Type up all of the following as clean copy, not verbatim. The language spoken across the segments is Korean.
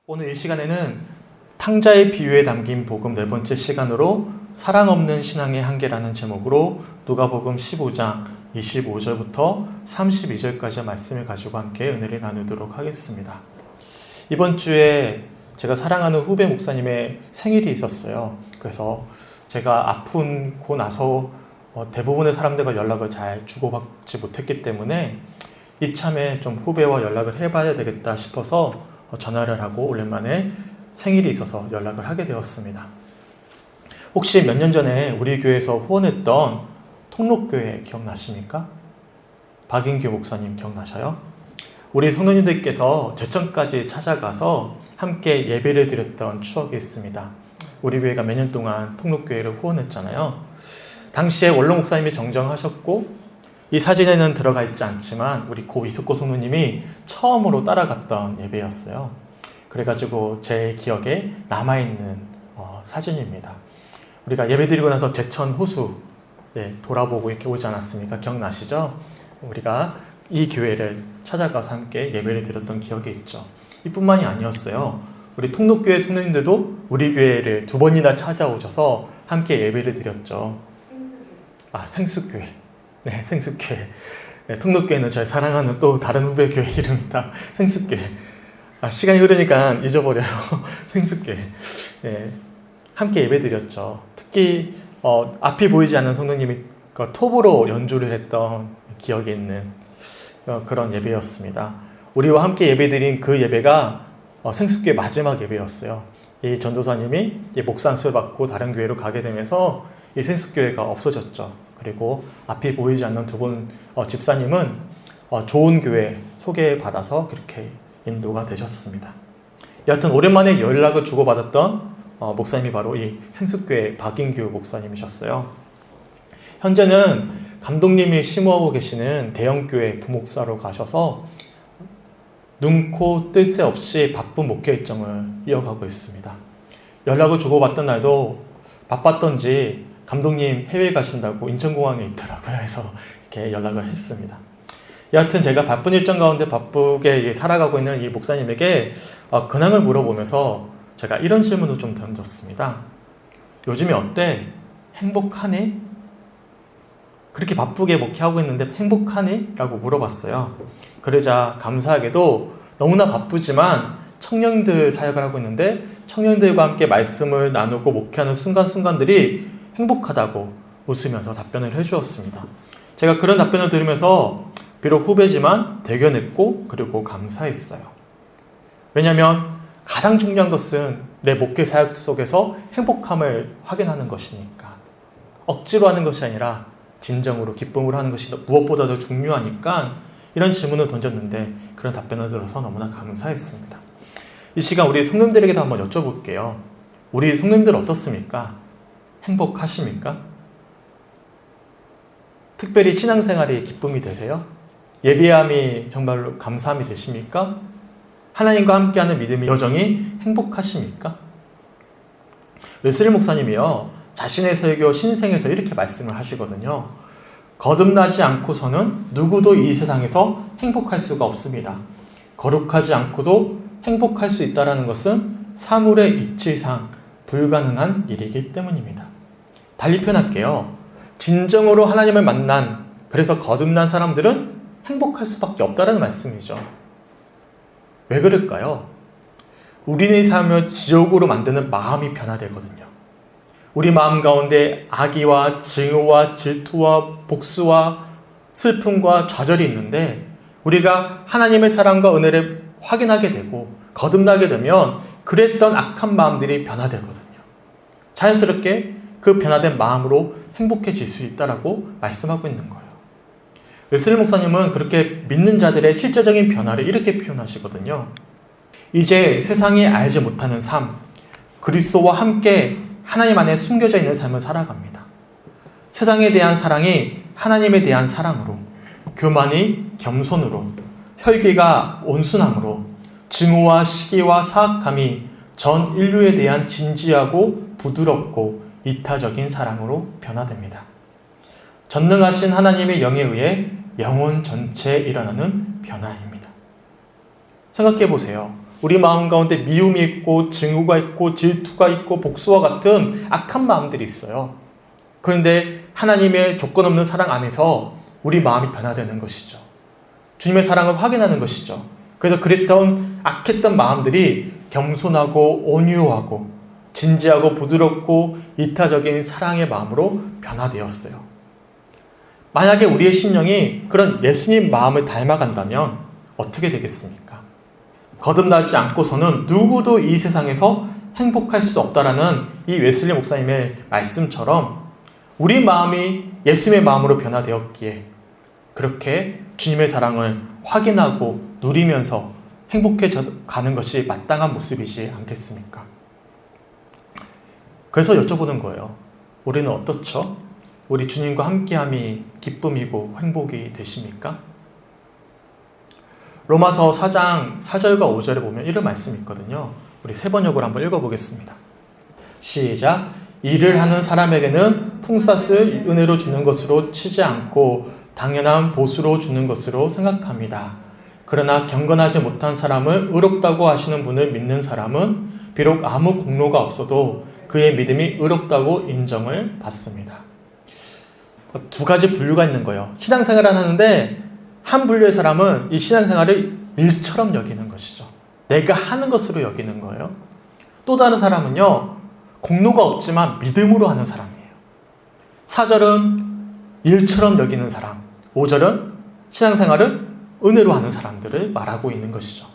오늘 이 시간에는 탕자의 비유에 담긴 복음 네 번째 시간으로 사랑 없는 신앙의 한계라는 제목으로 누가복음 15장 25절부터 32절까지의 말씀을 가지고 함께 은혜를 나누도록 하겠습니다. 이번 주에 제가 사랑하는 후배 목사님의 생일이 있었어요. 그래서 제가 아프고 나서 대부분의 사람들과 연락을 잘 주고받지 못했기 때문에 이참에 좀 후배와 연락을 해봐야 되겠다 싶어서 전화를 하고 오랜만에 생일이 있어서 연락을 하게 되었습니다. 혹시 몇 년 전에 우리 교회에서 후원했던 통록교회 기억나십니까? 박인규 목사님 기억나셔요? 우리 성도님들께서 제천까지 찾아가서 함께 예배를 드렸던 추억이 있습니다. 우리 교회가 몇 년 동안 통록교회를 후원했잖아요. 당시에 원로 목사님이 정정하셨고 이 사진에는 들어가 있지 않지만 우리 고 이숙고 성도님이 처음으로 따라갔던 예배였어요. 그래가지고 제 기억에 남아있는 사진입니다. 우리가 예배 드리고 나서 제천 호수 돌아보고 이렇게 오지 않았습니까? 기억나시죠? 우리가 이 교회를 찾아가서 함께 예배를 드렸던 기억이 있죠. 이뿐만이 아니었어요. 우리 통록교회 성도님들도 우리 교회를 2번이나 찾아오셔서 함께 예배를 드렸죠. 생수교회. 네, 생수교회. 네, 통록교회는 저희 사랑하는 또 다른 후배 교회 이름이다. 생수교회. 시간이 흐르니까 잊어버려요. 생수교회. 네, 함께 예배드렸죠. 특히 앞이 보이지 않는 성도님이 톱으로 연주를 했던 기억이 있는 그런 예배였습니다. 우리와 함께 예배드린 그 예배가 생수교회 마지막 예배였어요. 이 전도사님이 목사 안수를 받고 다른 교회로 가게 되면서 이 생수교회가 없어졌죠. 그리고 앞이 보이지 않는 두 분 집사님은 좋은 교회 소개받아서 그렇게 인도가 되셨습니다. 여하튼 오랜만에 연락을 주고받았던 목사님이 바로 이 생수교회 박인규 목사님이셨어요. 현재는 감독님이 심호하고 계시는 대형교회 부목사로 가셔서 눈코 뜰 새 없이 바쁜 목회 일정을 이어가고 있습니다. 연락을 주고받던 날도 바빴던지 감독님 해외 가신다고 인천공항에 있더라고요. 그래서 이렇게 연락을 했습니다. 여하튼 제가 바쁜 일정 가운데 바쁘게 살아가고 있는 이 목사님에게 근황을 물어보면서 제가 이런 질문을 좀 던졌습니다. 요즘에 어때? 행복하니? 그렇게 바쁘게 목회하고 있는데 행복하니? 라고 물어봤어요. 그러자 감사하게도 너무나 바쁘지만 청년들 사역을 하고 있는데 청년들과 함께 말씀을 나누고 목회하는 순간순간들이 행복하다고 웃으면서 답변을 해주었습니다. 제가 그런 답변을 들으면서 비록 후배지만 대견했고 그리고 감사했어요. 왜냐하면 가장 중요한 것은 내 목회 사역 속에서 행복함을 확인하는 것이니까 억지로 하는 것이 아니라 진정으로 기쁨으로 하는 것이 무엇보다도 중요하니까 이런 질문을 던졌는데 그런 답변을 들어서 너무나 감사했습니다. 이 시간 우리 성도님들에게도 한번 여쭤볼게요. 우리 성도님들 어떻습니까? 행복하십니까? 특별히 신앙생활이 기쁨이 되세요? 예배함이 정말로 감사함이 되십니까? 하나님과 함께하는 믿음의 여정이 행복하십니까? 웨슬리 목사님이요, 자신의 설교 신생에서 이렇게 말씀을 하시거든요. 거듭나지 않고서는 누구도 이 세상에서 행복할 수가 없습니다. 거룩하지 않고도 행복할 수 있다는 것은 사물의 이치상 불가능한 일이기 때문입니다. 달리 표현할게요. 진정으로 하나님을 만난, 그래서 거듭난 사람들은 행복할 수밖에 없다는 말씀이죠. 왜 그럴까요? 우리의 삶을 지옥으로 만드는 마음이 변화되거든요. 우리 마음 가운데 악의와 증오와 질투와 복수와 슬픔과 좌절이 있는데 우리가 하나님의 사랑과 은혜를 확인하게 되고 거듭나게 되면 그랬던 악한 마음들이 변화되거든요. 자연스럽게 그 변화된 마음으로 행복해질 수 있다라고 말씀하고 있는 거예요. 웨슬리 목사님은 그렇게 믿는 자들의 실제적인 변화를 이렇게 표현하시거든요. 이제 세상이 알지 못하는 삶, 그리스도와 함께 하나님 안에 숨겨져 있는 삶을 살아갑니다. 세상에 대한 사랑이 하나님에 대한 사랑으로, 교만이 겸손으로, 혈기가 온순함으로, 증오와 시기와 사악함이 전 인류에 대한 진지하고 부드럽고 이타적인 사랑으로 변화됩니다. 전능하신 하나님의 영에 의해 영혼 전체에 일어나는 변화입니다. 생각해 보세요. 우리 마음 가운데 미움이 있고 증오가 있고 질투가 있고 복수와 같은 악한 마음들이 있어요. 그런데 하나님의 조건 없는 사랑 안에서 우리 마음이 변화되는 것이죠. 주님의 사랑을 확인하는 것이죠. 그래서 그랬던 악했던 마음들이 겸손하고 온유하고 진지하고 부드럽고 이타적인 사랑의 마음으로 변화되었어요. 만약에 우리의 심령이 그런 예수님 마음을 닮아간다면 어떻게 되겠습니까? 거듭나지 않고서는 누구도 이 세상에서 행복할 수 없다라는 이 웨슬리 목사님의 말씀처럼 우리 마음이 예수님의 마음으로 변화되었기에 그렇게 주님의 사랑을 확인하고 누리면서 행복해져 가는 것이 마땅한 모습이지 않겠습니까? 그래서 여쭤보는 거예요. 우리는 어떻죠? 우리 주님과 함께함이 기쁨이고 행복이 되십니까? 로마서 4장 4절과 5절에 보면 이런 말씀이 있거든요. 우리 세 번역으로 한번 읽어보겠습니다. 시작! 일을 하는 사람에게는 풍삿을 은혜로 주는 것으로 치지 않고 당연한 보수로 주는 것으로 생각합니다. 그러나 경건하지 못한 사람을 의롭다고 하시는 분을 믿는 사람은 비록 아무 공로가 없어도 그의 믿음이 의롭다고 인정을 받습니다. 두 가지 분류가 있는 거예요. 신앙생활을 하는데 한 분류의 사람은 이 신앙생활을 일처럼 여기는 것이죠. 내가 하는 것으로 여기는 거예요. 또 다른 사람은요, 공로가 없지만 믿음으로 하는 사람이에요. 4절은 일처럼 여기는 사람, 5절은 신앙생활을 은혜로 하는 사람들을 말하고 있는 것이죠.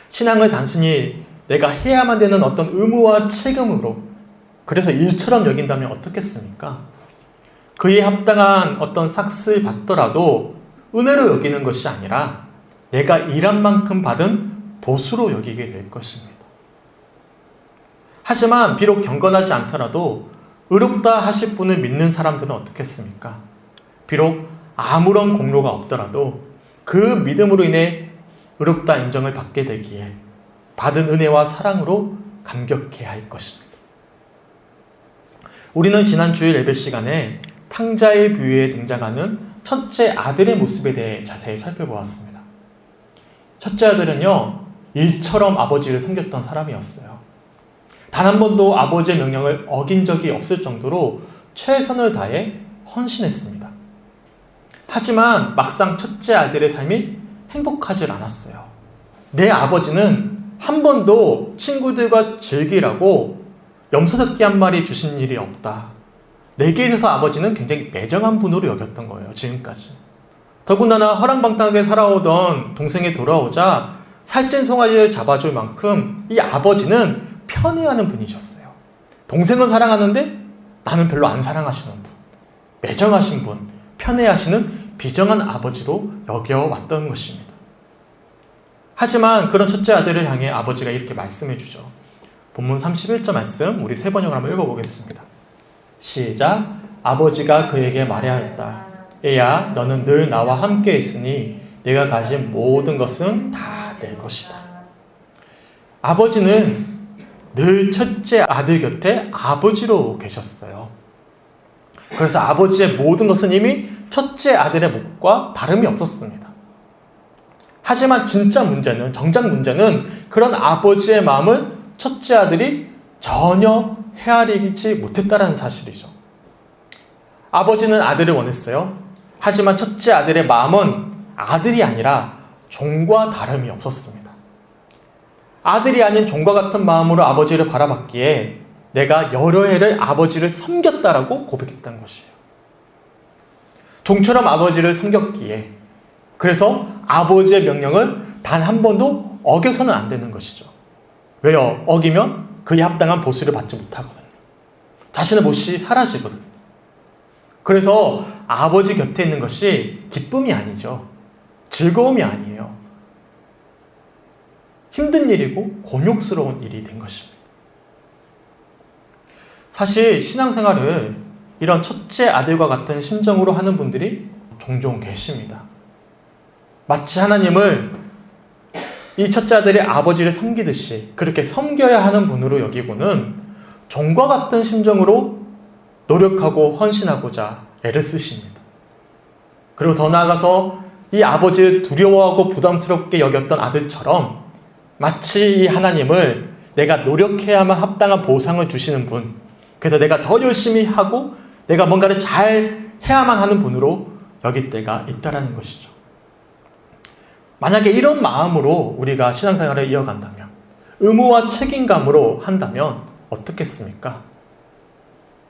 신앙을 단순히 내가 해야만 되는 어떤 의무와 책임으로, 그래서 일처럼 여긴다면 어떻겠습니까? 그에 합당한 어떤 삭스를 받더라도 은혜로 여기는 것이 아니라 내가 일한 만큼 받은 보수로 여기게 될 것입니다. 하지만 비록 경건하지 않더라도 의롭다 하실 분을 믿는 사람들은 어떻겠습니까? 비록 아무런 공로가 없더라도 그 믿음으로 인해 의롭다 인정을 받게 되기에 받은 은혜와 사랑으로 감격해야 할 것입니다. 우리는 지난 주일 예배 시간에 탕자의 비유에 등장하는 첫째 아들의 모습에 대해 자세히 살펴보았습니다. 첫째 아들은요, 일처럼 아버지를 섬겼던 사람이었어요. 단 한 번도 아버지의 명령을 어긴 적이 없을 정도로 최선을 다해 헌신했습니다. 하지만 막상 첫째 아들의 삶이 행복하지 않았어요. 내 아버지는 한 번도 친구들과 즐기라고 염소새끼 한 마리 주신 일이 없다. 내게 있어서 아버지는 굉장히 매정한 분으로 여겼던 거예요. 지금까지. 더군다나 허랑방탕하게 살아오던 동생이 돌아오자 살찐 송아지를 잡아줄 만큼 이 아버지는 편애하는 분이셨어요. 동생은 사랑하는데 나는 별로 안 사랑하시는 분, 매정하신 분, 편애하시는 비정한 아버지로 여겨왔던 것입니다. 하지만 그런 첫째 아들을 향해 아버지가 이렇게 말씀해 주죠. 본문 31절 말씀 우리 세 번역을 한번 읽어보겠습니다. 시작! 아버지가 그에게 말하였다. 애야, 너는 늘 나와 함께 있으니 내가 가진 모든 것은 다 내 것이다. 아버지는 늘 첫째 아들 곁에 아버지로 계셨어요. 그래서 아버지의 모든 것은 이미 첫째 아들의 몫과 다름이 없었습니다. 하지만 진짜 문제는, 정작 문제는 그런 아버지의 마음을 첫째 아들이 전혀 헤아리지 못했다는 사실이죠. 아버지는 아들을 원했어요. 하지만 첫째 아들의 마음은 아들이 아니라 종과 다름이 없었습니다. 아들이 아닌 종과 같은 마음으로 아버지를 바라봤기에 내가 여러 해를 아버지를 섬겼다라고 고백했던 것이에요. 종처럼 아버지를 섬겼기에, 그래서 아버지의 명령을 단 한 번도 어겨서는 안 되는 것이죠. 왜요? 어기면 그에 합당한 보수를 받지 못하거든요. 자신의 몫이 사라지거든요. 그래서 아버지 곁에 있는 것이 기쁨이 아니죠. 즐거움이 아니에요. 힘든 일이고 곤욕스러운 일이 된 것입니다. 사실 신앙생활을 이런 첫째 아들과 같은 심정으로 하는 분들이 종종 계십니다. 마치 하나님을 이 첫째 아들의 아버지를 섬기듯이 그렇게 섬겨야 하는 분으로 여기고는 종과 같은 심정으로 노력하고 헌신하고자 애를 쓰십니다. 그리고 더 나아가서 이 아버지를 두려워하고 부담스럽게 여겼던 아들처럼 마치 이 하나님을 내가 노력해야만 합당한 보상을 주시는 분, 그래서 내가 더 열심히 하고 내가 뭔가를 잘 해야만 하는 분으로 여길 때가 있다라는 것이죠. 만약에 이런 마음으로 우리가 신앙생활을 이어간다면, 의무와 책임감으로 한다면 어떻겠습니까?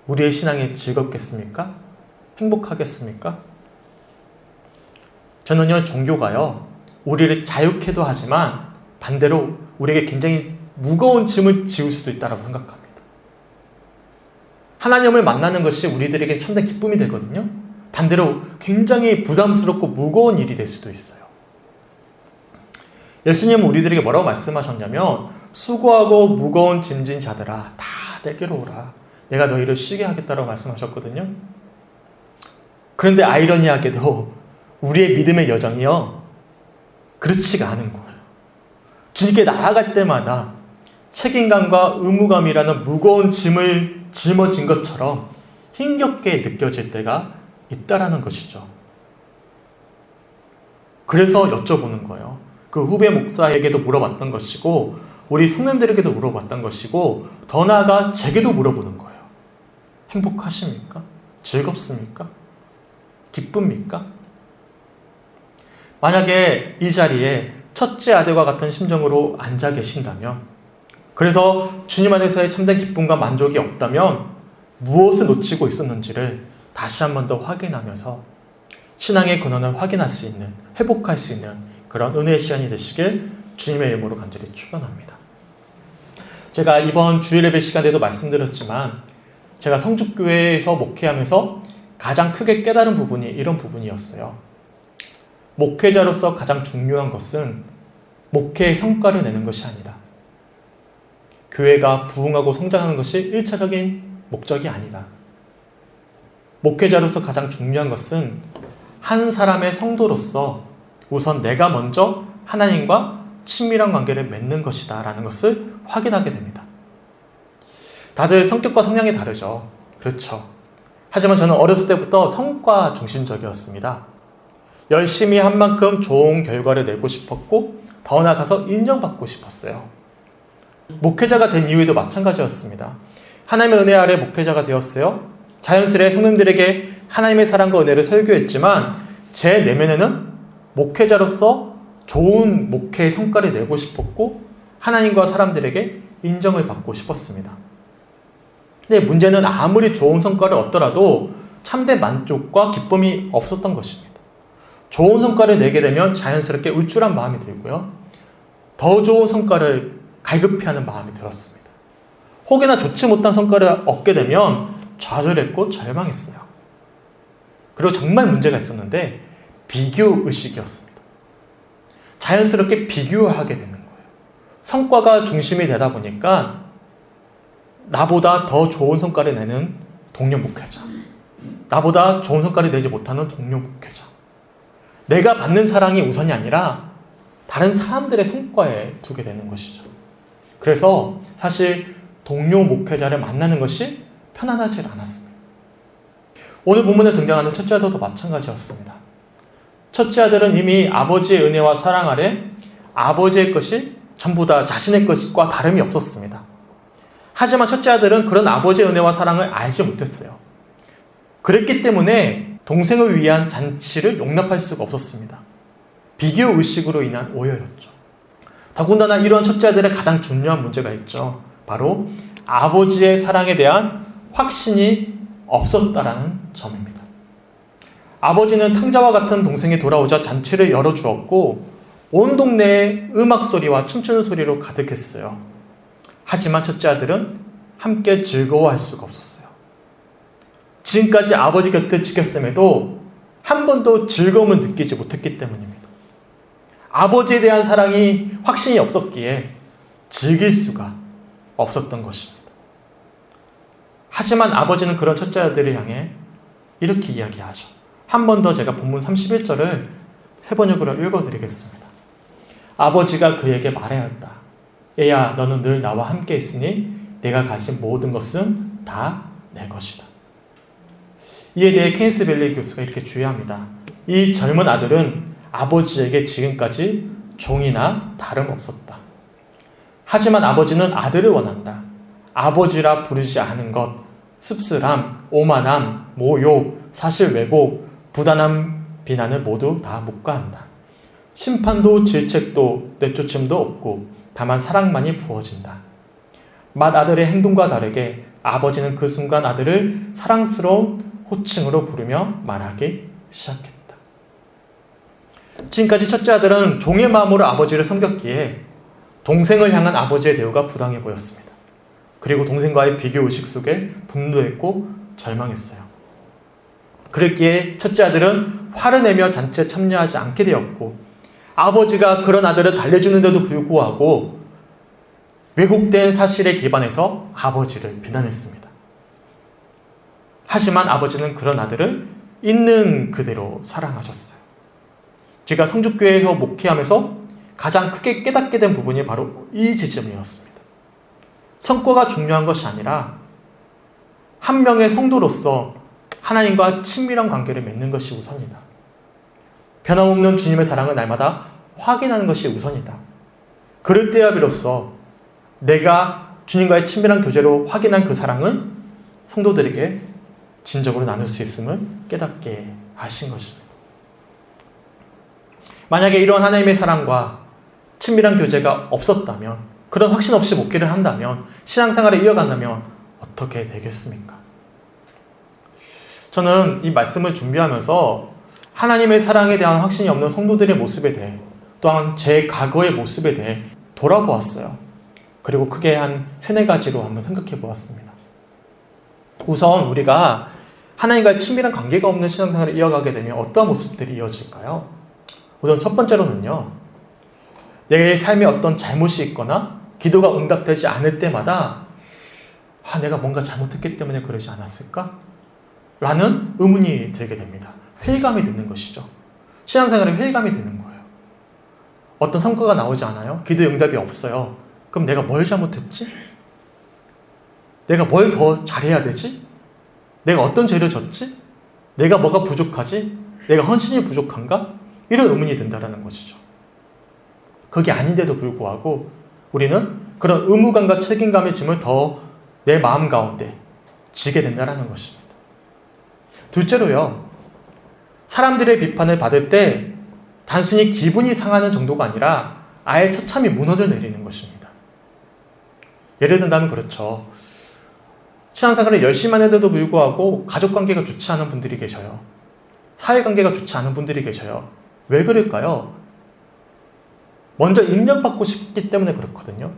우리의 신앙이 즐겁겠습니까? 행복하겠습니까? 저는요, 종교가요, 우리를 자유케도 하지만 반대로 우리에게 굉장히 무거운 짐을 지울 수도 있다고 생각합니다. 하나님을 만나는 것이 우리들에게 참된 기쁨이 되거든요. 반대로 굉장히 부담스럽고 무거운 일이 될 수도 있어요. 예수님은 우리들에게 뭐라고 말씀하셨냐면, 수고하고 무거운 짐진 자들아 다 내게로 오라. 내가 너희를 쉬게 하겠다라고 말씀하셨거든요. 그런데 아이러니하게도 우리의 믿음의 여정이요, 그렇지가 않은 거예요. 주님께 나아갈 때마다 책임감과 의무감이라는 무거운 짐을 짊어진 것처럼 힘겹게 느껴질 때가 있다라는 것이죠. 그래서 여쭤보는 거예요. 그 후배 목사에게도 물어봤던 것이고, 우리 성도님들에게도 물어봤던 것이고, 더 나아가 제게도 물어보는 거예요. 행복하십니까? 즐겁습니까? 기쁩니까? 만약에 이 자리에 첫째 아들과 같은 심정으로 앉아 계신다면, 그래서 주님 안에서의 참된 기쁨과 만족이 없다면 무엇을 놓치고 있었는지를 다시 한 번 더 확인하면서 신앙의 근원을 확인할 수 있는, 회복할 수 있는 그런 은혜의 시간이 되시길 주님의 이름으로 간절히 축원합니다. 제가 이번 주일 예배 시간에도 말씀드렸지만, 제가 성죽교회에서 목회하면서 가장 크게 깨달은 부분이 이런 부분이었어요. 목회자로서 가장 중요한 것은 목회의 성과를 내는 것이 아니다. 교회가 부흥하고 성장하는 것이 1차적인 목적이 아니다. 목회자로서 가장 중요한 것은 한 사람의 성도로서 우선 내가 먼저 하나님과 친밀한 관계를 맺는 것이다 라는 것을 확인하게 됩니다. 다들 성격과 성향이 다르죠. 그렇죠. 하지만 저는 어렸을 때부터 성과 중심적이었습니다. 열심히 한 만큼 좋은 결과를 내고 싶었고, 더 나아가서 인정받고 싶었어요. 목회자가 된 이후에도 마찬가지였습니다. 하나님의 은혜 아래 목회자가 되었어요. 자연스레 성도님들에게 하나님의 사랑과 은혜를 설교했지만, 제 내면에는 목회자로서 좋은 목회의 성과를 내고 싶었고, 하나님과 사람들에게 인정을 받고 싶었습니다. 근데 문제는 아무리 좋은 성과를 얻더라도 참된 만족과 기쁨이 없었던 것입니다. 좋은 성과를 내게 되면 자연스럽게 울줄한 마음이 들고요, 더 좋은 성과를 갈급해하는 마음이 들었습니다. 혹여나 좋지 못한 성과를 얻게 되면 좌절했고 절망했어요. 그리고 정말 문제가 있었는데 비교의식이었습니다. 자연스럽게 비교하게 되는 거예요. 성과가 중심이 되다 보니까 나보다 더 좋은 성과를 내는 동료 목회자, 나보다 좋은 성과를 내지 못하는 동료 목회자, 내가 받는 사랑이 우선이 아니라 다른 사람들의 성과에 두게 되는 것이죠. 그래서 사실 동료 목회자를 만나는 것이 편안하지 않았습니다. 오늘 본문에 등장하는 첫째 아들도 마찬가지였습니다. 첫째 아들은 이미 아버지의 은혜와 사랑 아래 아버지의 것이 전부 다 자신의 것과 다름이 없었습니다. 하지만 첫째 아들은 그런 아버지의 은혜와 사랑을 알지 못했어요. 그랬기 때문에 동생을 위한 잔치를 용납할 수가 없었습니다. 비교의식으로 인한 오해였죠. 더군다나 이런 첫째 아들의 가장 중요한 문제가 있죠. 바로 아버지의 사랑에 대한 확신이 없었다라는 점입니다. 아버지는 탕자와 같은 동생이 돌아오자 잔치를 열어주었고, 온 동네에 음악 소리와 춤추는 소리로 가득했어요. 하지만 첫째 아들은 함께 즐거워할 수가 없었어요. 지금까지 아버지 곁을 지켰음에도 한 번도 즐거움을 느끼지 못했기 때문입니다. 아버지에 대한 사랑이 확신이 없었기에 즐길 수가 없었던 것입니다. 하지만 아버지는 그런 첫째 아들을 향해 이렇게 이야기하죠. 한 번 더 제가 본문 31절을 세 번역으로 읽어드리겠습니다. 아버지가 그에게 말하였다. 얘야, 너는 늘 나와 함께 있으니 내가 가진 모든 것은 다 내 것이다. 이에 대해 케니스 벨리 교수가 이렇게 주의합니다. 이 젊은 아들은 아버지에게 지금까지 종이나 다름없었다. 하지만 아버지는 아들을 원한다. 아버지라 부르지 않은 것, 씁쓸함, 오만함, 모욕, 사실 왜곡, 부단함, 비난을 모두 다 묵과한다. 심판도 질책도 내쫓음도 없고 다만 사랑만이 부어진다. 맏아들의 행동과 다르게 아버지는 그 순간 아들을 사랑스러운 호칭으로 부르며 말하기 시작했다. 지금까지 첫째 아들은 종의 마음으로 아버지를 섬겼기에 동생을 향한 아버지의 대우가 부당해 보였습니다. 그리고 동생과의 비교의식 속에 분노했고 절망했어요. 그랬기에 첫째 아들은 화를 내며 잔치에 참여하지 않게 되었고 아버지가 그런 아들을 달래주는데도 불구하고 왜곡된 사실에 기반해서 아버지를 비난했습니다. 하지만 아버지는 그런 아들을 있는 그대로 사랑하셨어요. 제가 성죽교회에서 목회하면서 가장 크게 깨닫게 된 부분이 바로 이 지점이었습니다. 성과가 중요한 것이 아니라 한 명의 성도로서 하나님과 친밀한 관계를 맺는 것이 우선이다. 변함없는 주님의 사랑을 날마다 확인하는 것이 우선이다. 그럴 때야 비로소 내가 주님과의 친밀한 교제로 확인한 그 사랑은 성도들에게 진정으로 나눌 수 있음을 깨닫게 하신 것입니다. 만약에 이런 하나님의 사랑과 친밀한 교제가 없었다면, 그런 확신 없이 목회를 한다면, 신앙생활을 이어간다면 어떻게 되겠습니까? 저는 이 말씀을 준비하면서 하나님의 사랑에 대한 확신이 없는 성도들의 모습에 대해, 또한 제 과거의 모습에 대해 돌아보았어요. 그리고 크게 한 3-4가지로 한번 생각해 보았습니다. 우선 우리가 하나님과 친밀한 관계가 없는 신앙생활을 이어가게 되면 어떤 모습들이 이어질까요? 우선 첫 번째로는요, 내 삶에 어떤 잘못이 있거나 기도가 응답되지 않을 때마다 내가 뭔가 잘못했기 때문에 그러지 않았을까? 라는 의문이 들게 됩니다. 회의감이 드는 것이죠. 신앙생활에 회의감이 드는 거예요. 어떤 성과가 나오지 않아요? 기도 응답이 없어요. 그럼 내가 뭘 잘못했지? 내가 뭘 더 잘해야 되지? 내가 어떤 죄를 졌지? 내가 뭐가 부족하지? 내가 헌신이 부족한가? 이런 의문이 든다는 것이죠. 그게 아닌데도 불구하고 우리는 그런 의무감과 책임감의 짐을 더 내 마음 가운데 지게 된다는 것입니다. 둘째로요, 사람들의 비판을 받을 때 단순히 기분이 상하는 정도가 아니라 아예 처참히 무너져 내리는 것입니다. 예를 든다면 그렇죠. 신앙생활을 열심히 하는데도 불구하고 가족관계가 좋지 않은 분들이 계셔요. 사회관계가 좋지 않은 분들이 계셔요. 왜 그럴까요? 먼저 인정받고 싶기 때문에 그렇거든요.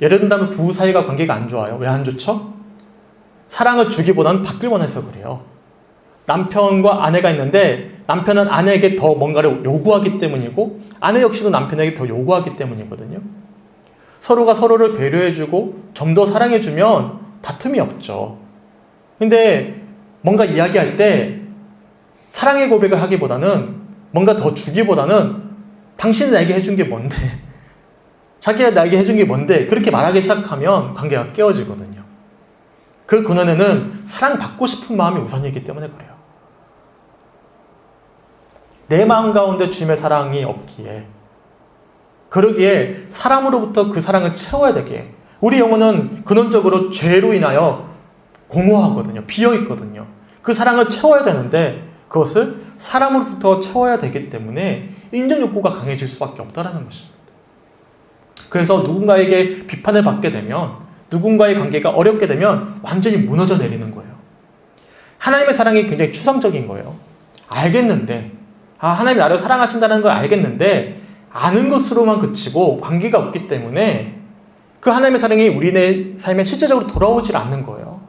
예를 든다면 부부 사이가 관계가 안 좋아요. 왜 안 좋죠? 사랑을 주기보다는 받길 원해서 그래요. 남편과 아내가 있는데 남편은 아내에게 더 뭔가를 요구하기 때문이고 아내 역시도 남편에게 더 요구하기 때문이거든요. 서로가 서로를 배려해주고 좀 더 사랑해주면 다툼이 없죠. 근데 뭔가 이야기할 때 사랑의 고백을 하기보다는 뭔가 더 주기보다는 당신이 나에게 해준 게 뭔데? 자기가 나에게 해준 게 뭔데? 그렇게 말하기 시작하면 관계가 깨어지거든요. 그 근원에는 사랑받고 싶은 마음이 우선이기 때문에 그래요. 내 마음 가운데 주님의 사랑이 없기에, 그러기에 사람으로부터 그 사랑을 채워야 되기에, 우리 영혼은 근원적으로 죄로 인하여 공허하거든요. 비어있거든요. 그 사랑을 채워야 되는데 그것을 사람으로부터 채워야 되기 때문에 인정 욕구가 강해질 수밖에 없다는 것입니다. 그래서 누군가에게 비판을 받게 되면, 누군가의 관계가 어렵게 되면 완전히 무너져 내리는 거예요. 하나님의 사랑이 굉장히 추상적인 거예요. 알겠는데, 하나님이 나를 사랑하신다는 걸 알겠는데 아는 것으로만 그치고 관계가 없기 때문에 그 하나님의 사랑이 우리의 삶에 실제적으로 돌아오질 않는 거예요.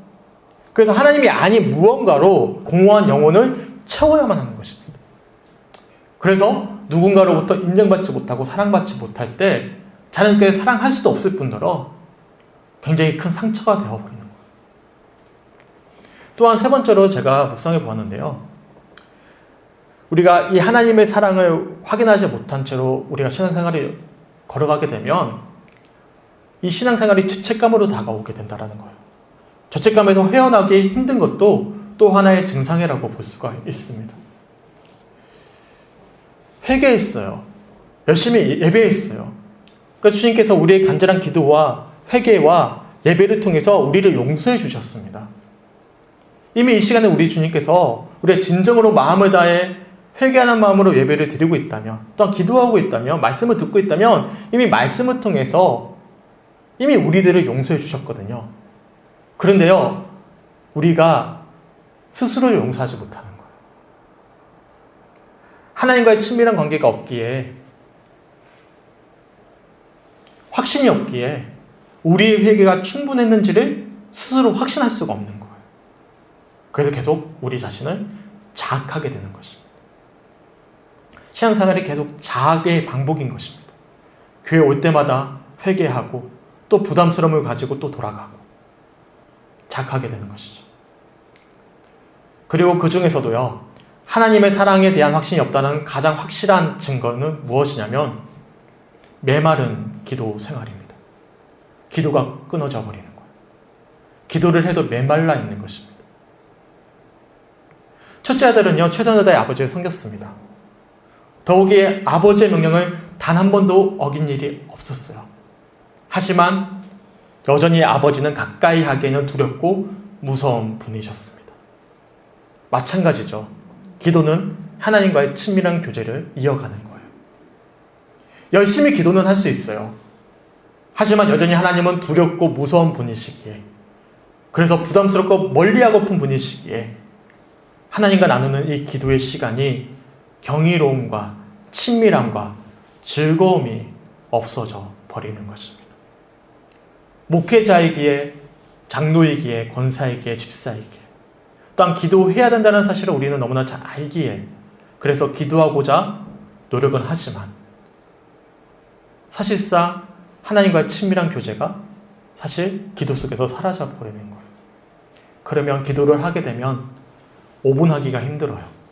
그래서 하나님이 아닌 무언가로 공허한 영혼을 채워야만 하는 것입니다. 그래서 누군가로부터 인정받지 못하고 사랑받지 못할 때 자연스럽게 사랑할 수도 없을 뿐더러 굉장히 큰 상처가 되어버리는 거예요. 또한 3번째로 제가 묵상해 보았는데요. 우리가 이 하나님의 사랑을 확인하지 못한 채로 우리가 신앙생활을 걸어가게 되면 이 신앙생활이 죄책감으로 다가오게 된다는 거예요. 죄책감에서 헤어나기 힘든 것도 또 하나의 증상이라고 볼 수가 있습니다. 회개했어요. 열심히 예배했어요. 그래서 주님께서 우리의 간절한 기도와 회개와 예배를 통해서 우리를 용서해 주셨습니다. 이미 이 시간에 우리 주님께서 우리의 진정으로 마음을 다해 회개하는 마음으로 예배를 드리고 있다면, 또한 기도하고 있다면, 말씀을 듣고 있다면 이미 말씀을 통해서 이미 우리들을 용서해 주셨거든요. 그런데요, 우리가 스스로를 용서하지 못하는 거예요. 하나님과의 친밀한 관계가 없기에, 확신이 없기에 우리의 회개가 충분했는지를 스스로 확신할 수가 없는 거예요. 그래서 계속 우리 자신을 자학하게 되는 것입니다. 신앙생활이 계속 자학의 반복인 것입니다. 교회 올 때마다 회개하고 또 부담스러움을 가지고 또 돌아가고 자학하게 되는 것이죠. 그리고 그 중에서도요, 하나님의 사랑에 대한 확신이 없다는 가장 확실한 증거는 무엇이냐면 메마른 기도 생활입니다. 기도가 끊어져 버리는 거예요. 기도를 해도 메말라 있는 것입니다. 첫째 아들은요, 최선을 다해 아버지를 섬겼습니다. 더욱이 아버지의 명령을 단 한 번도 어긴 일이 없었어요. 하지만 여전히 아버지는 가까이 하기에는 두렵고 무서운 분이셨습니다. 마찬가지죠. 기도는 하나님과의 친밀한 교제를 이어가는 거예요. 열심히 기도는 할 수 있어요. 하지만 여전히 하나님은 두렵고 무서운 분이시기에, 그래서 부담스럽고 멀리하고픈 분이시기에 하나님과 나누는 이 기도의 시간이 경이로움과 친밀함과 즐거움이 없어져 버리는 것입니다. 목회자이기에, 장로이기에, 권사이기에, 집사이기에, 또한 기도해야 된다는 사실을 우리는 너무나 잘 알기에, 그래서 기도하고자 노력은 하지만 사실상 하나님과의 친밀한 교제가 사실 기도 속에서 사라져 버리는 거예요. 그러면 기도를 하게 되면 5분 하기가 힘들어요.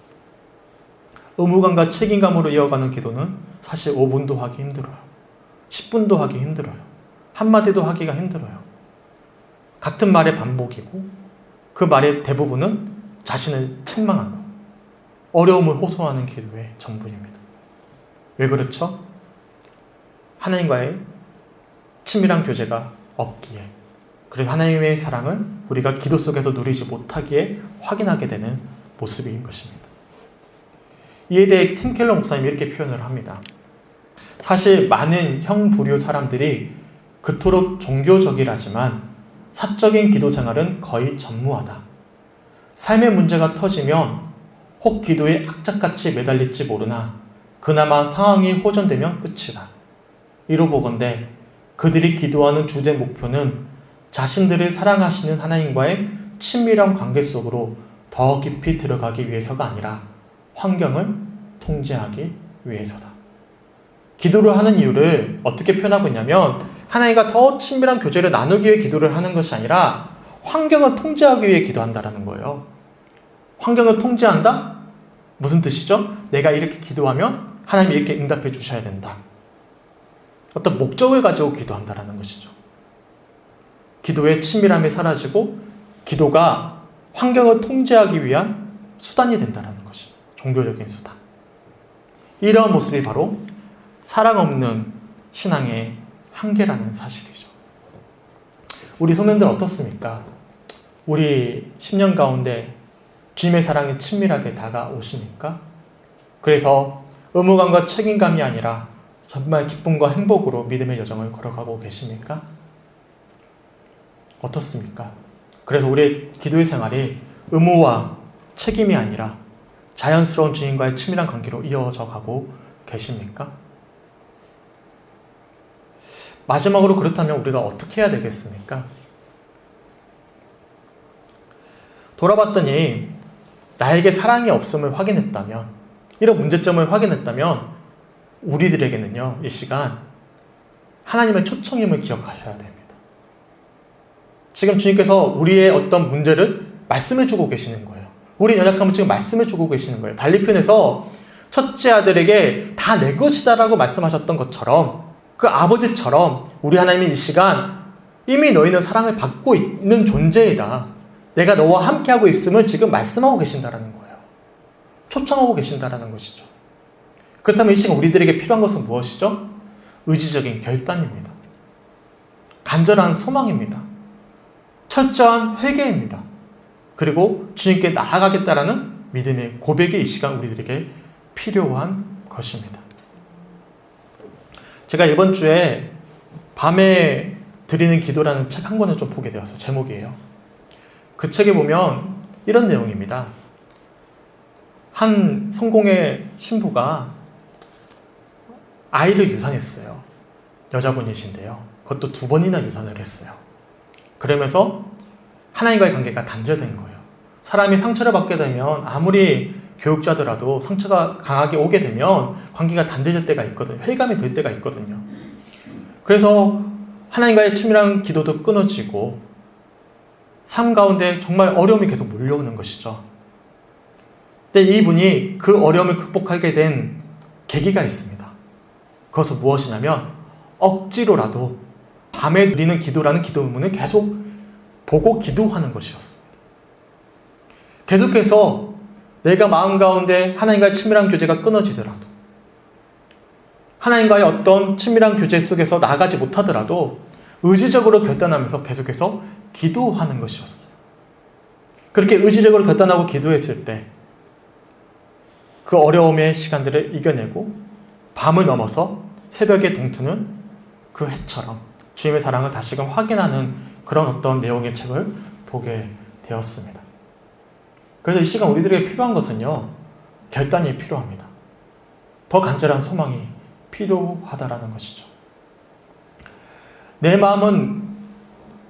의무감과 책임감으로 이어가는 기도는 사실 5분도 하기 힘들어요. 10분도 하기 힘들어요. 한마디도 하기가 힘들어요. 같은 말의 반복이고 그 말의 대부분은 자신을 책망하고 어려움을 호소하는 기도의 전부입니다. 왜 그렇죠? 하나님과의 친밀한 교제가 없기에, 그래서 하나님의 사랑을 우리가 기도 속에서 누리지 못하기에 확인하게 되는 모습인 것입니다. 이에 대해 팀 켈러 목사님이 이렇게 표현을 합니다. 사실 많은 형부류 사람들이 그토록 종교적이라지만 사적인 기도 생활은 거의 전무하다. 삶의 문제가 터지면 혹 기도에 악착같이 매달릴지 모르나 그나마 상황이 호전되면 끝이다. 이로 보건대 그들이 기도하는 주된 목표는 자신들을 사랑하시는 하나님과의 친밀한 관계 속으로 더 깊이 들어가기 위해서가 아니라 환경을 통제하기 위해서다. 기도를 하는 이유를 어떻게 표현하고 있냐면 하나님과 더 친밀한 교제를 나누기 위해 기도를 하는 것이 아니라 환경을 통제하기 위해 기도한다는 거예요. 환경을 통제한다? 무슨 뜻이죠? 내가 이렇게 기도하면 하나님이 이렇게 응답해 주셔야 된다. 어떤 목적을 가지고 기도한다는 것이죠. 기도의 친밀함이 사라지고 기도가 환경을 통제하기 위한 수단이 된다는 것이죠. 종교적인 수단. 이러한 모습이 바로 사랑 없는 신앙의 한계라는 사실이죠. 우리 성도님들 어떻습니까? 우리 10년 가운데 주님의 사랑이 친밀하게 다가오십니까? 그래서 의무감과 책임감이 아니라 정말 기쁨과 행복으로 믿음의 여정을 걸어가고 계십니까? 어떻습니까? 그래서 우리의 기도의 생활이 의무와 책임이 아니라 자연스러운 주님과의 친밀한 관계로 이어져 가고 계십니까? 마지막으로 그렇다면 우리가 어떻게 해야 되겠습니까? 돌아봤더니 나에게 사랑이 없음을 확인했다면, 이런 문제점을 확인했다면 우리들에게는요, 이 시간 하나님의 초청임을 기억하셔야 됩니다. 지금 주님께서 우리의 어떤 문제를 말씀해 주고 계시는 거예요. 우리 연약함을 지금 말씀해 주고 계시는 거예요. 달리 표현해서 첫째 아들에게 다 내 것이다라고 말씀하셨던 것처럼, 그 아버지처럼 우리 하나님이 이 시간 이미 너희는 사랑을 받고 있는 존재이다. 내가 너와 함께하고 있음을 지금 말씀하고 계신다라는 거예요. 초청하고 계신다라는 것이죠. 그렇다면 이 시간 우리들에게 필요한 것은 무엇이죠? 의지적인 결단입니다. 간절한 소망입니다. 철저한 회개입니다. 그리고 주님께 나아가겠다라는 믿음의 고백이 이 시간 우리들에게 필요한 것입니다. 제가 이번 주에 밤에 드리는 기도라는 책 한 권을 좀 보게 되었어요. 제목이에요. 그 책에 보면 이런 내용입니다. 한 성공의 신부가 아이를 유산했어요. 여자분이신데요. 그것도 2번이나 유산을 했어요. 그러면서 하나님과의 관계가 단절된 거예요. 사람이 상처를 받게 되면 아무리 교육자더라도 상처가 강하게 오게 되면 관계가 단절될 때가 있거든요. 회의감이 될 때가 있거든요. 그래서 하나님과의 치밀한 기도도 끊어지고 삶 가운데 정말 어려움이 계속 몰려오는 것이죠. 근데 이분이 그 어려움을 극복하게 된 계기가 있습니다. 그것은 무엇이냐면 억지로라도 밤에 드리는 기도라는 기도문을 계속 보고 기도하는 것이었습니다. 계속해서 내가 마음 가운데 하나님과의 친밀한 교제가 끊어지더라도, 하나님과의 어떤 친밀한 교제 속에서 나가지 못하더라도 의지적으로 결단하면서 계속해서 기도하는 것이었어요. 그렇게 의지적으로 결단하고 기도했을 때 그 어려움의 시간들을 이겨내고 밤을 넘어서 새벽에 동트는 그 해처럼 주님의 사랑을 다시금 확인하는 그런 어떤 내용의 책을 보게 되었습니다. 그래서 이 시간 우리들에게 필요한 것은요, 결단이 필요합니다. 더 간절한 소망이 필요하다라는 것이죠. 내 마음은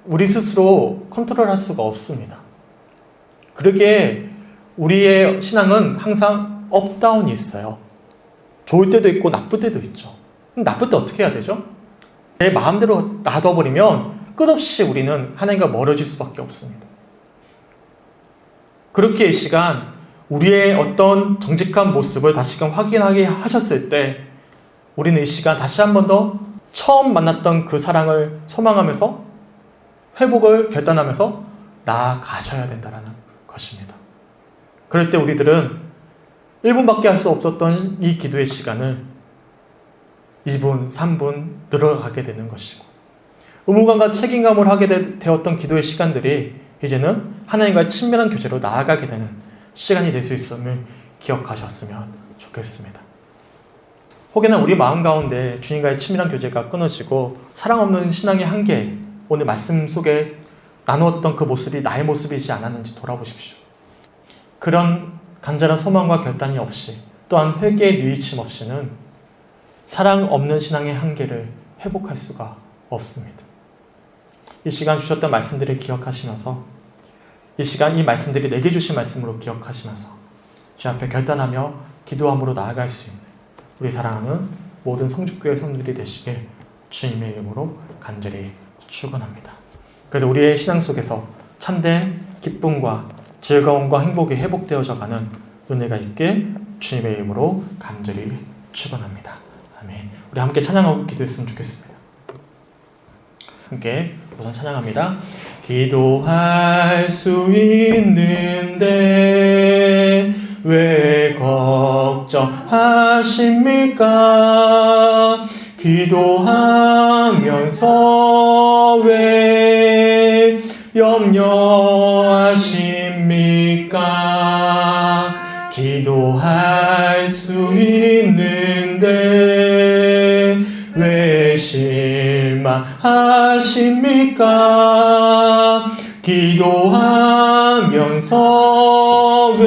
우리 스스로 컨트롤할 수가 없습니다. 그러기에 우리의 신앙은 항상 업다운이 있어요. 좋을 때도 있고 나쁠 때도 있죠. 그럼 나쁠 때 어떻게 해야 되죠? 내 마음대로 놔둬버리면 끝없이 우리는 하나님과 멀어질 수밖에 없습니다. 그렇게 이 시간 우리의 어떤 정직한 모습을 다시금 확인하게 하셨을 때 우리는 이 시간 다시 한 번 더 처음 만났던 그 사랑을 소망하면서 회복을 결단하면서 나아가셔야 된다는 것입니다. 그럴 때 우리들은 1분밖에 할 수 없었던 이 기도의 시간을 2분, 3분 늘어가게 되는 것이고, 의무감과 책임감을 하게 되었던 기도의 시간들이 이제는 하나님과의 친밀한 교제로 나아가게 되는 시간이 될 수 있음을 기억하셨으면 좋겠습니다. 혹여나 우리 마음 가운데 주님과의 친밀한 교제가 끊어지고 사랑 없는 신앙의 한계, 오늘 말씀 속에 나누었던 그 모습이 나의 모습이지 않았는지 돌아보십시오. 그런 간절한 소망과 결단이 없이, 또한 회개의 뉘우침 없이는 사랑 없는 신앙의 한계를 회복할 수가 없습니다. 이 시간 주셨던 말씀들을 기억하시면서, 이 시간 이 말씀들이 내게 주신 말씀으로 기억하시면서 주 앞에 결단하며 기도함으로 나아갈 수 있는 우리 사랑하는 모든 성축교회 성도들이 되시길 주님의 이름으로 간절히 축원합니다. 그래도 우리의 신앙 속에서 참된 기쁨과 즐거움과 행복이 회복되어져 가는 은혜가 있길 주님의 이름으로 간절히 축원합니다. 아멘. 우리 함께 찬양하고 기도했으면 좋겠습니다. 함께 우선 찬양합니다. 기도할 수 있는데 왜 걱정하십니까? 기도하면서 왜 염려하십니까? 기도할 수 있는데 왜 실망하십니까? 기도하면서 왜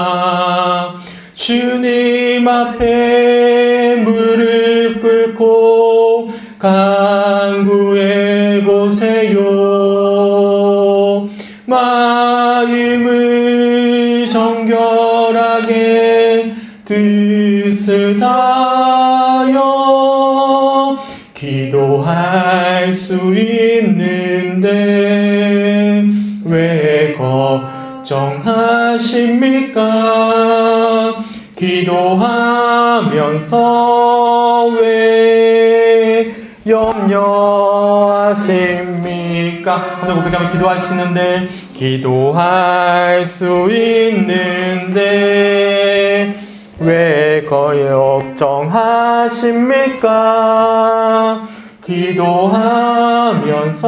방황하십니까? 주님 앞에 무릎 꿇고 간구해 보세요. 마음을 정결하게 뜻을 다하여 기도할 수 있는데 왜 걱정하십니까? 기도하면서 왜 염려하십니까? 하늘 고백하며 기도할 수 있는데 기도할 수 있는데 왜 걱정하십니까? 기도하면서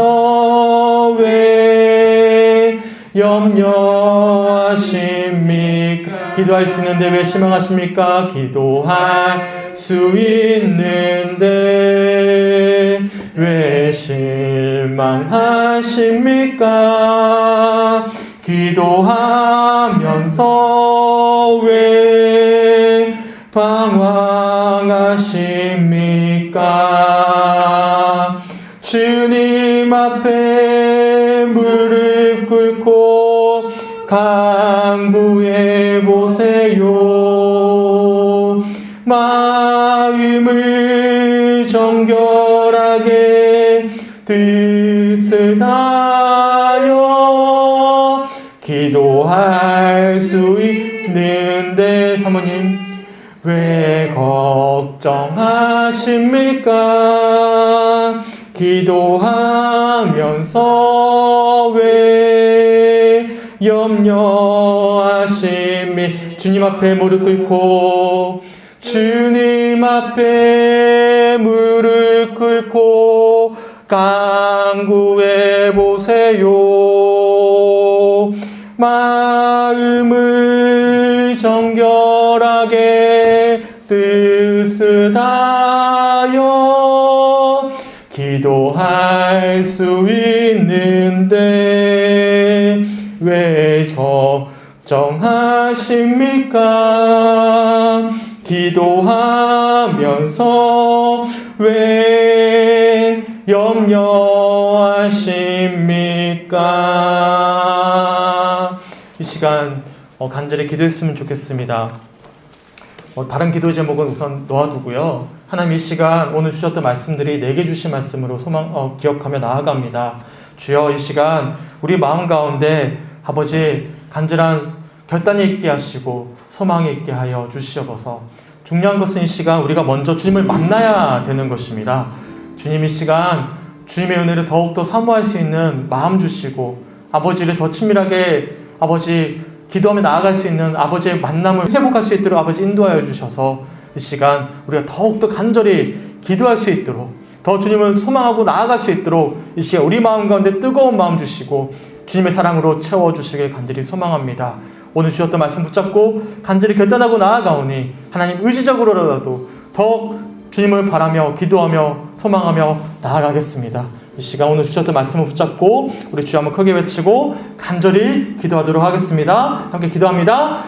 왜 염려하십니까? 기도할 수 있는데 왜 실망하십니까? 기도할 수 있는데 왜 실망하십니까? 기도하면서 왜 방황하십니까? 주님 앞에 무릎 꿇고 간구해 보세요. 마음을 정결하게 뜻을 다하여 기도할 수 있는데 사모님 왜 걱정하십니까? 기도하면서 왜 염려하십니까? 주님 앞에 무릎 꿇고 주님 앞에 무릎 꿇고 간구해 보세요. 마음을 정결하게 뜻을 다하여 기도할 수 있는데 왜 걱정하십니까? 기도하면서 왜 염려하십니까? 이 시간 간절히 기도했으면 좋겠습니다. 다른 기도 제목은 우선 놓아두고요. 하나님 이 시간 오늘 주셨던 말씀들이 내게 주신 말씀으로 기억하며 나아갑니다. 주여 이 시간 우리 마음 가운데 아버지 간절한 결단이 있게 하시고 소망이 있게 하여 주시옵소서. 중요한 것은 이 시간 우리가 먼저 주님을 만나야 되는 것입니다. 주님 이 시간 주님의 은혜를 더욱더 사모할 수 있는 마음 주시고 아버지를 더 친밀하게 아버지 기도하며 나아갈 수 있는 아버지의 만남을 회복할 수 있도록 아버지 인도하여 주셔서 이 시간 우리가 더욱더 간절히 기도할 수 있도록 더 주님을 소망하고 나아갈 수 있도록 이 시간 우리 마음 가운데 뜨거운 마음 주시고 주님의 사랑으로 채워주시길 간절히 소망합니다. 오늘 주셨던 말씀 붙잡고 간절히 결단하고 나아가오니 하나님 의지적으로라도 더욱 주님을 바라며 기도하며 소망하며 나아가겠습니다. 이 시간 오늘 주셨던 말씀을 붙잡고 우리 주여 한번 크게 외치고 간절히 기도하도록 하겠습니다. 함께 기도합니다.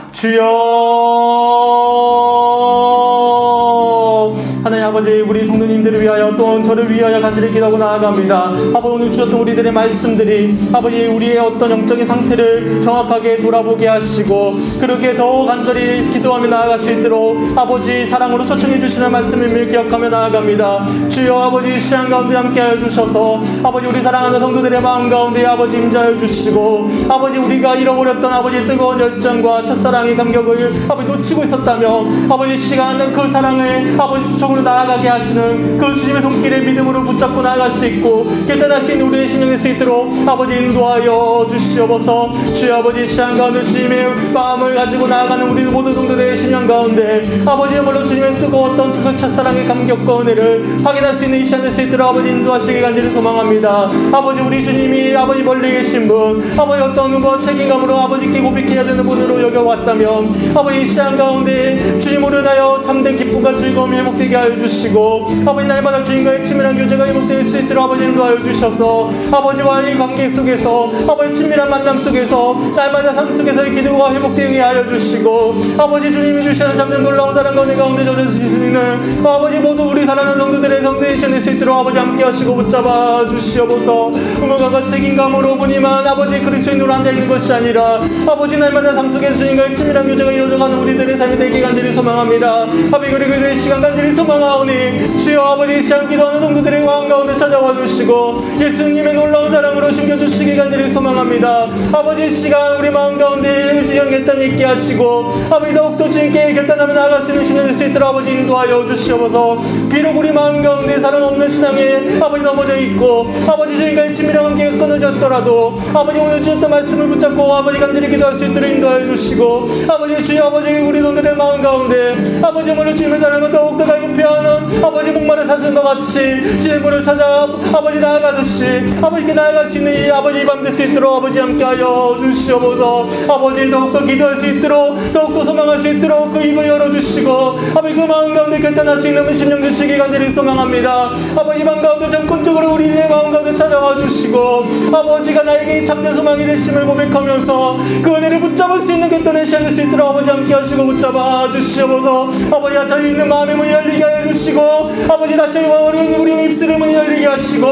주여 하나님 아버지 우리 성도님들을 위하여 또한 저를 위하여 간절히 기도하고 나아갑니다. 아버지 오늘 주셨던 우리들의 말씀들이 아버지 우리의 어떤 영적인 상태를 정확하게 돌아보게 하시고 그렇게 더 간절히 기도하며 나아갈 수 있도록 아버지 사랑으로 초청해 주시는 말씀을 기억하며 나아갑니다. 주여 아버지 시간 가운데 함께하여 주셔서 아버지 우리 사랑하는 성도들의 마음 가운데 아버지 임재하여 주시고 아버지 우리가 잃어버렸던 아버지 뜨거운 열정과 첫사랑의 감격을 아버지 놓치고 있었다면 아버지 시간은 그 사랑을 아버지 쪽으로 나아가게 하시는 그 주님의 손길에 믿음으로 붙잡고 나아갈 수 있고 깨달을 수 있는 우리의 신령일 수 있도록 아버지 인도하여 주시옵소서. 주여 아버지 시간 가운데 주님의 마음을 가지고 나아가는 우리 모든 성도들의 신령 가운데 아버지야말로 주님의 뜨거웠던 그 첫사랑의 감격과 은혜를 확인할 수 있는 이 시간 될 수 있도록 아버지 인도하시길 간절히 소망합니다. 아버지 우리 주님이 아버지 멀리 계신 분 아버지 어떤 책임감으로 아버지께 고백해야 되는 분으로 여겨왔다면 아버지 이 시간 가운데 주님으로 인하여 참된 기쁨과 즐거움이 회복되게 하여 주시고 아버지 날마다 주님과의 친밀한 교제가 회복될 수 있도록 아버지 인도하여 주셔서 아버지와의 관계 속에서 아버지 친밀한 만남 속에서 날마다 삶 속에서의 기도가 회복되게 하여 주시고 아버지 주님이 주시는 참된 놀라운 사랑과 은혜 가운데 젖어 주시는 아버지 모두 우리 사랑하는 성도들의 성도의 시간될 수 있도록 아버지 함께 하시고 붙잡아 주시옵소서. 의무감과 책임감으로 보니만 아버지 그리스도인으로 앉아있는 것이 아니라 아버지 날마다 삶 속에서 주님과의 친밀한 교제가 이어져가는 우리들의 삶이 되게 간절히 소망합니다. 아버지 그리고 이 시간 간절히 소망하오니 주여 아버지 시간 기도하는 성도들의 마음 가운데 찾아와 주시고 예수님의 놀라운 사랑으로 심겨주시기 간절히 소망합니다. 아버지 시간 우리 마음 가운데 의지형 결단이 있게 하시고 아버지 더욱더 주님께 결단하며 나아갈 수 있는 신을 될 수 있도록 아버지 인도하여 주시옵소서. 비록 우리 마음 가운데 사랑 없는 신앙에 아버지 넘어져 있고 아버지 주님과의 친밀한 관계가 끊어졌더라도 아버지 오늘 주셨던 말씀을 붙잡고 아버지 간절히 기도할 수 있도록 인도하여 주시고 아버지 주여 아버지 우리 손들의 마음 가운데 아버지 오늘 주님의 사랑을 더욱더 갈급해 하는 아버지 목마른 사슴과 같이 주님을 찾아 아버지 나아가듯이 아버지께 나아갈 수 있는 이 아버지 밤 될 수 있도록 아버지 함께하여 주시옵소서. 아버지 더욱더 기도할 수 있도록 더욱더 소망할 수 있도록 그 입을 열어주시고 아버지 그 마음 가운데 결단할 수 있는 심령 주시기 간절히 소망합니다. 아버지 밤 가운데 전권적으로 우리의 마음 가운데 찾아와 주시고 아버지가 나에게 참된 소망이 되심을 고백하면서 그 은혜를 붙잡을 수 있는 결단의 시간 될 수 있도록 아버지 함께 하시고 붙잡아 주시옵소서. 아버지 닫혀 있는 마음의 문이 열리게 하여 주시고 아버지 닫혀 있는 우리의 입술의 문이 열리게 하시고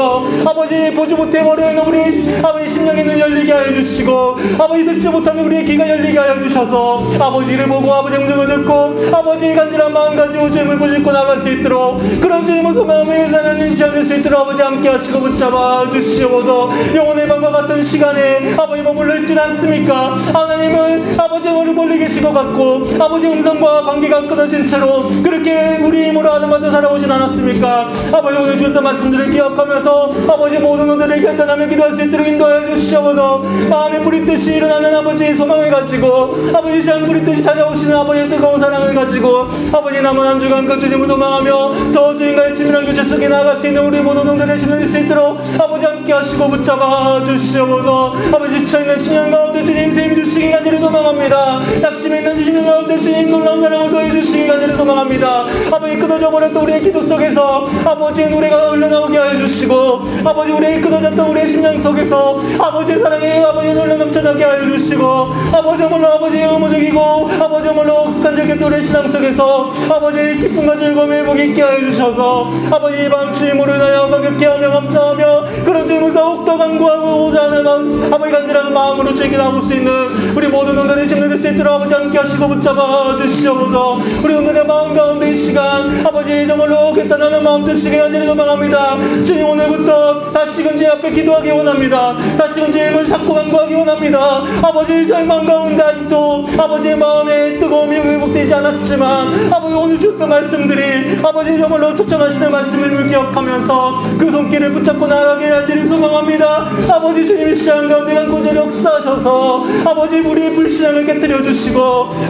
아버지 보지 못해 버리는 우리 아버지 심령의 눈 열리게 하여 주시고 아버지 듣지 못하는 우리의 귀가 열리게 하여 주셔서 아버지를 보고 아버지 음성을 듣고 아버지의 간절한 마음 가지고 주님을 부짓고 나갈 수 있도록 그런 주님의 소망을 사는 시간 될 수 있도록 아버지 함께 하시고 붙잡아 주시옵소서. 영혼의 밤과 같은 시간에 아버지 머물러 있진 않습니까? 하나님은 아버지 오늘 멀리 계신 것 같고 아버지 음성과 관계가 끊어진 채로 그렇게 우리 힘으로 아담한테 살아오진 않았습니까? 아버지 오늘 주셨던 말씀들을 기억하면서 아버지 모든 분들을 결단하며 기도할 수 있도록 인도하여 주시옵소서. 마음에 뿌리 뜻이 일어나는 아버지의 소망을 가지고 아버지 시간 뿌리 뜻이 찾아오시는 아버지의 뜨거운 사랑을 가지고 아버지 남은 한 주간 그 주님을 소망하며 더 주님과의 친밀한 교제 속에 나아갈 수 있는 우리 모든 분들의 신을 수 있도록 아버지 함께 하시고 붙잡아 주시옵소서. 아버지 지쳐있는 신령 가운데 주님 세임 주시기 간절히 소망합니다. 낙심에 있는 주님 가운데 주님 놀라운 사랑을 더해 주시기 간절히 소망합니다. 아버지 끊어져 버렸던 우리의 기도 속에서 아버지의 노래가 흘러나오게 하여 주시고 아버지 우리의 끊어졌던 우리의 심령 속에서 아버지의 사랑이 아버지 흘러 넘쳐나게 하여 주시고 아버지 물로 아버지의 의무적이고 아버지 물로 익숙한적인 우리의 신앙 속에서 아버지의 기쁨과 즐거움을 보게 있게 하여 주셔서 아버지 이 밤 주님으로 인하여 감격케 하며 감사하며 그런 주님을 더욱더 간구하고자 하는 마음 아버지 간절한 마음으로 주님께 나올 수 있는 우리 모든 분들의 짐을 될 수 있도록 아버지 함께 하시고 붙잡아 주시옵소서. 우리 오늘의 마음 가운데 이 시간 아버지 정말로 결단하는 마음 드시기 간절히 소망합니다. 주님 오늘부터 다시금 제 앞에 기도하기 원합니다. 다시금 주님을 찾고 간구하기 원합니다. 아버지 저희 마음 가운데 아직도 아버지의 마음에 뜨거움이 회복되지 않았지만 아버지 오늘 주셨던 말씀들이 아버지 정말로 초청하시는 말씀을 기억하면서 그 손길을 붙잡고 나아가게 간절히 소망합니다. 아버지 주님의 시간 가운데 간고절 역사하셔서 아버지 우리의 불신앙을 깨뜨려 주시고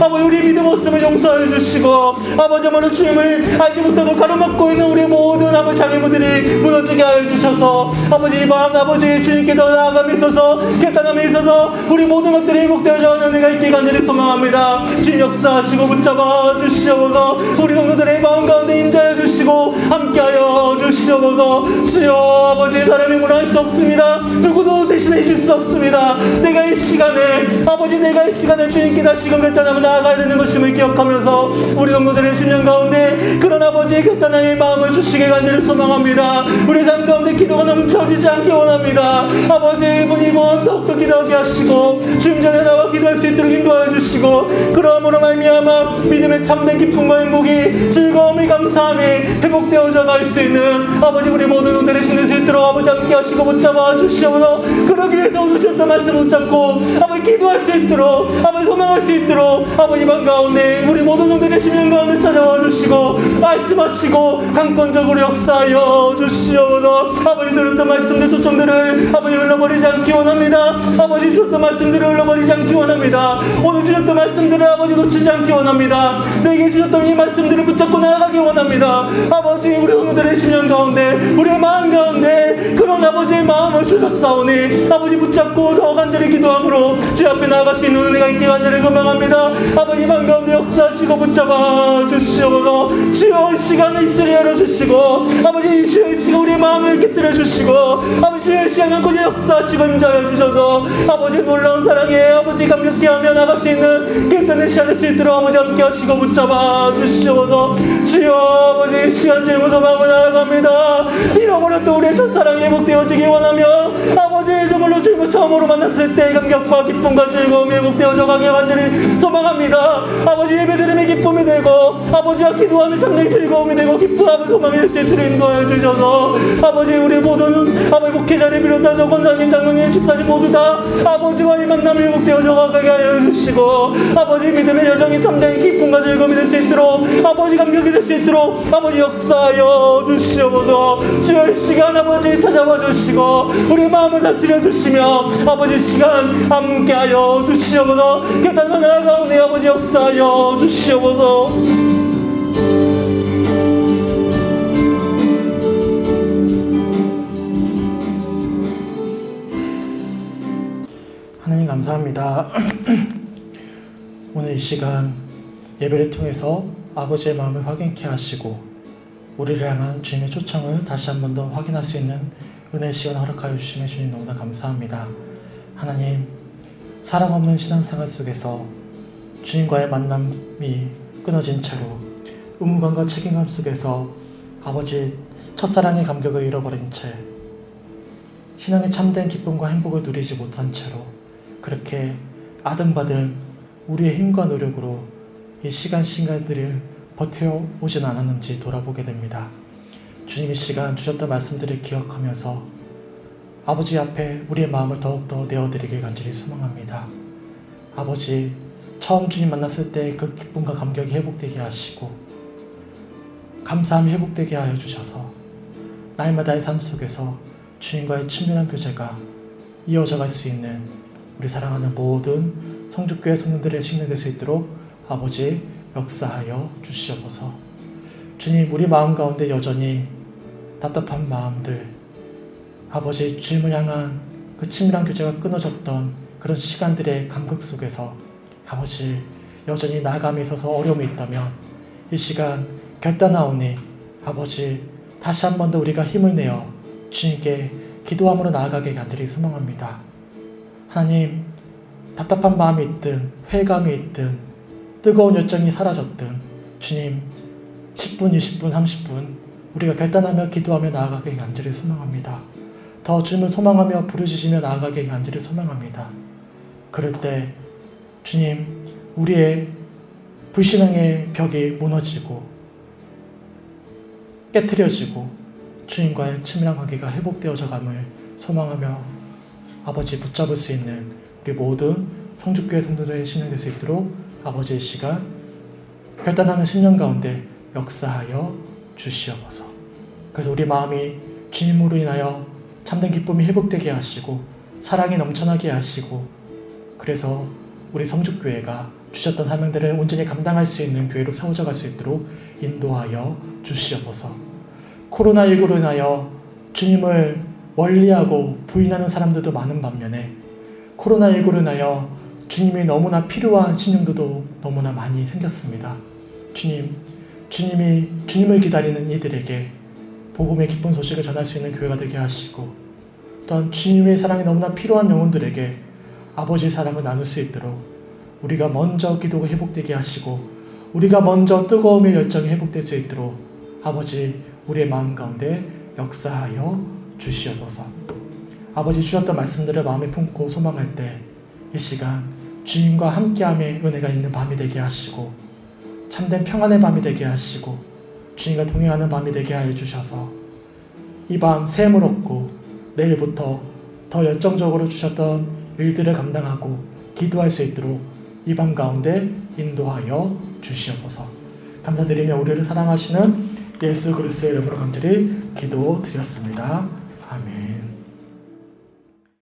아버지 우리의 믿음 없음을 용서해 주시고 아버지 정말로 주님을 알지 못하고 가로막고 있는 우리 모든 아버지 장애물들이 무너지게 하여 주셔서 아버지 이 밤 아버지 주님께 더 나아감에 있어서 결단함에 있어서 우리 모든 것들이 회복되어져 하는 은혜가 있게 간절히 소망합니다. 주님 역사하시고 붙잡아 주시옵소서. 우리 성도들의 마음 가운데 임자해 주시고 함께하여 주시옵소서. 주여 아버지 사람이 무너할 수 없습니다. 누구도 대신해 줄 수 없습니다. 내가 이 시간에 주님께 다시금 결단하고 나아가야 되는 것임을 기억하면서 우리 성도들의 심령 가운데 그런 아버지의 결단의 마음을 주시게 간절히 소망합니다. 우리 삶 가운데 기도가 넘쳐지지 않게 원합니다. 아버지 이분이 더욱더 기도하게 하시고 주님 전에 나와 기도할 수 있도록 인도하여 주시고 그러므로 말미암아 믿음의 참된 기쁨과 행복이 즐거움이 감사함이 회복되어져 갈 수 있는 아버지 우리 모든 분들의 힘낼 수 있도록 아버지 함께 하시고 붙잡아 주시옵소서. 그러기 위해서 오늘 주셨던 말씀 붙잡고 아버지 기도할 수 있도록 아버지 소망할 수 있도록 아버지 밤 가운데 우리 모든 분들의 심령 가운데 찾아와 주시고 말씀하시고 강권적으로 역사하여 주시옵소서. 아버지 들었던 말씀들 초청들을 아버지 흘러버리지 않기 원합니다. 아버지 주셨던 말씀들을 흘러버리지 않기 원합니다. 오늘 주셨던 말씀들을 아버지 놓치지 않기 원합니다. 내게 주셨던 이 말씀들을 붙잡고 나아가기 원합니다. 아버지 우리 오늘의 심령 가운데 우리의 마음 가운데 그런 아버지의 마음을 주셨사오니 아버지 붙잡고 더 간절히 기도함으로 주 앞에 나아갈 수 있는 은혜가 있게 간절히 소망합니다. 아버지 마음 가운데 역사하시고 붙잡아 주시옵소서. 주여 이 시간을 입술에 열어주시고 아버지 주여 이 시간 우리의 마음을 깨뜨려 주시고 아버지 주여 이 시간 한곳에 역사하시고 임자여 주셔서 아버지 놀라운 사랑에 아버지 감격케 하며 나갈 수 있는 깨끗한 시간 될 수 있도록 아버지 함께 하시고 붙잡아 주시옵소서. 주여 아버지 이 시간 주님을 소망하고 나아갑니다. 잃어버렸던 우리의 첫사랑이 회복되어지기 원하며 아버지 아버지 저물로 주님을 처음으로 만났을 때 감격과 기쁨과 즐거움이 회복되어져 가게 간절히 소망합니다. 아버지 예배드림의 기쁨이 되고 아버지와 기도하는 참된 즐거움이 되고 기쁜 아버지 소망이 될 수 있도록 인도하여 주셔서 아버지 우리 모두는 아버지 목회자를 비롯해서 권사님 장로님 집사님 모두 다 아버지와의 만남이 회복되어져 가게 하여 주시고 아버지 믿음의 여정이 참된 기쁨과 즐거움이 될 수 있도록 아버지 감격이 될 수 있도록 아버지 역사하여 주시옵소서. 주의 시간 아버지 찾아와 주시고 우리 마음을 다스려 주시며 아버지 시간 함께하여 주시옵소서. 깨닫는 나라 가운데 아버지 역사하여 주시옵소서. 하나님 감사합니다. 오늘 이 시간 예배를 통해서 아버지의 마음을 확인케 하시고 우리를 향한 주님의 초청을 다시 한 번 더 확인할 수 있는 은혜의 시간 허락하여 주심에 주님 너무나 감사합니다. 하나님, 사랑 없는 신앙생활 속에서 주님과의 만남이 끊어진 채로 의무감과 책임감 속에서 아버지 첫사랑의 감격을 잃어버린 채 신앙의 참된 기쁨과 행복을 누리지 못한 채로 그렇게 아등바등 우리의 힘과 노력으로 이 시간들을 버텨오진 않았는지 돌아보게 됩니다. 주님 이 시간 주셨던 말씀들을 기억하면서 아버지 앞에 우리의 마음을 더욱더 내어드리길 간절히 소망합니다. 아버지, 처음 주님 만났을 때 그 기쁨과 감격이 회복되게 하시고 감사함이 회복되게 하여 주셔서 날마다의 삶 속에서 주님과의 친밀한 교제가 이어져 갈 수 있는 우리 사랑하는 모든 성주교회 성도들의 식량이 될 수 있도록 아버지 역사하여 주시옵소서. 주님, 우리 마음 가운데 여전히 답답한 마음들, 아버지 주님을 향한 그 친밀한 교제가 끊어졌던 그런 시간들의 감격 속에서 아버지 여전히 나아감에 있어서 어려움이 있다면 이 시간 결단하오니 아버지 다시 한 번 더 우리가 힘을 내어 주님께 기도함으로 나아가게 간절히 소망합니다. 하나님, 답답한 마음이 있든 회감이 있든 뜨거운 열정이 사라졌든 주님 10분, 20분, 30분 우리가 결단하며 기도하며 나아가게 간절히 소망합니다. 더 주님을 소망하며 부르짖으며 나아가게 간절히 소망합니다. 그럴 때 주님, 우리의 불신앙의 벽이 무너지고 깨트려지고 주님과의 친밀한 관계가 회복되어져 감을 소망하며 아버지 붙잡을 수 있는 우리 모든 성주교회 성도들의 신앙이 될 수 있도록 아버지의 시간 결단하는 10년 가운데 역사하여 주시옵소서. 그래서 우리 마음이 주님으로 인하여 참된 기쁨이 회복되게 하시고 사랑이 넘쳐나게 하시고 그래서 우리 성주교회가 주셨던 사명들을 온전히 감당할 수 있는 교회로 세워져 갈 수 있도록 인도하여 주시옵소서. 코로나19로 인하여 주님을 멀리하고 부인하는 사람들도 많은 반면에 코로나19로 인하여 주님이 너무나 필요한 신령도도 너무나 많이 생겼습니다. 주님을 기다리는 이들에게 복음의 기쁜 소식을 전할 수 있는 교회가 되게 하시고 또한 주님의 사랑이 너무나 필요한 영혼들에게 아버지의 사랑을 나눌 수 있도록 우리가 먼저 기도가 회복되게 하시고 우리가 먼저 뜨거움의 열정이 회복될 수 있도록 아버지 우리의 마음 가운데 역사하여 주시옵소서. 아버지 주셨던 말씀들을 마음에 품고 소망할 때 이 시간 주님과 함께함의 은혜가 있는 밤이 되게 하시고 참된 평안의 밤이 되게 하시고 주님과 동행하는 밤이 되게 하여 주셔서 이 밤 샘을 얻고 내일부터 더 열정적으로 주셨던 일들을 감당하고 기도할 수 있도록 이 밤 가운데 인도하여 주시옵소서. 감사드리며 우리를 사랑하시는 예수 그리스도의 이름으로 간절히 기도드렸습니다.